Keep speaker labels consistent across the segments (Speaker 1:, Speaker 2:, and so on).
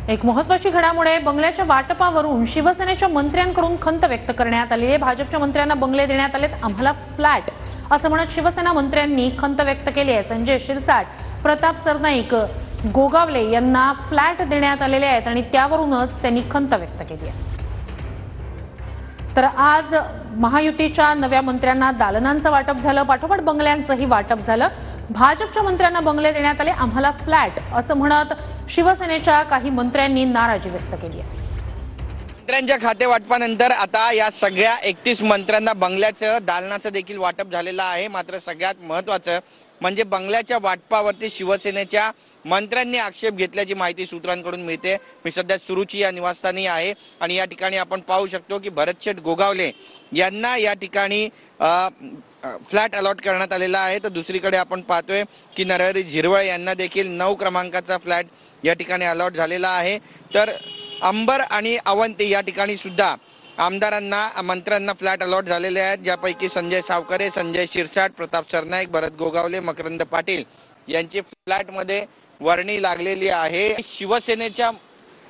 Speaker 1: एक महत्त्वाची घडामोड आहे। बंगल्याच्या वाटपावरून शिवसेनेच्या मंत्र्यांकडून खंत व्यक्त करण्यात आली आहे। भाजपच्या मंत्र्यांना बंगले देण्यात आलेत, आम्हाला फ्लॅट असं म्हणत शिवसेना मंत्र्यांनी खंत व्यक्त केली आहे। संजय शिरसाट, प्रताप सरनाईक, गोगावले यांना फ्लॅट देण्यात आलेले आहेत आणि त्यावरूनच त्यांनी खंत व्यक्त केली आहे। तर आज महायुतीच्या नव्या मंत्र्यांना दालनांचं वाटप झालं, पाठोपाठ बंगल्यांचंही वाटप झालं। भाजपच्या मंत्र्यांना बंगले देण्यात आले, आम्हाला फ्लॅट असं म्हणत शिवसेनेच्या काही मंत्र्यांनी नाराजी व्यक्त केली आहे।
Speaker 2: मंत्र्यांच्या खाते वाटपानंतर आता या सगळ्या 31 मंत्र्यांना बंगल्याचं दालनाचं देखील वाटप झालेलं आहे। मात्र सगळ्यात महत्त्वाचं म्हणजे बंगल्याच्या वाटपावरती शिवसेनेच्या मंत्र्यांनी आक्षेप घेतल्याची माहिती सूत्रांकडून मिळते। मी सध्या सुरुची या निवासस्थानी आहे आणि या ठिकाणी आपण पाहू शकतो की भरतशेठ गोगावले यांना या ठिकाणी फ्लॅट अलॉट करण्यात आलेला आहे। तर दुसरीकडे आपण पाहतोय की नरहरी झिरवळ यांना देखील 9 क्रमांकाचा फ्लॅट या ठिकाणी अलॉट झालेला आहे। तर अंबर आणि अवंती या ठिकाणी सुद्धा आमदारांना मंत्र्यांना फ्लॅट अलॉट झालेले आहेत, ज्यापैकी संजय सावकरे, संजय शिरसाट, प्रताप सरनाईक, भरत गोगावले, मकरंद पाटील यांची फ्लॅटमध्ये वर्णी लागलेली आहे। शिवसेनेच्या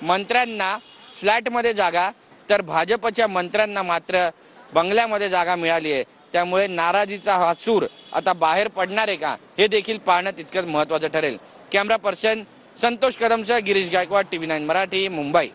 Speaker 2: मंत्र्यांना फ्लॅटमध्ये जागा, तर भाजपच्या मंत्र्यांना मात्र बंगल्यामध्ये जागा मिळाली आहे। त्यामुळे नाराजीचा हा सूर आता बाहेर पडणार आहे का, हे देखील पाहणं तितकंच महत्त्वाचं ठरेल। कॅमेरा पर्सन संतोष कदमसह गिरीश गायकवाड, TV9 मराठी, मुंबई।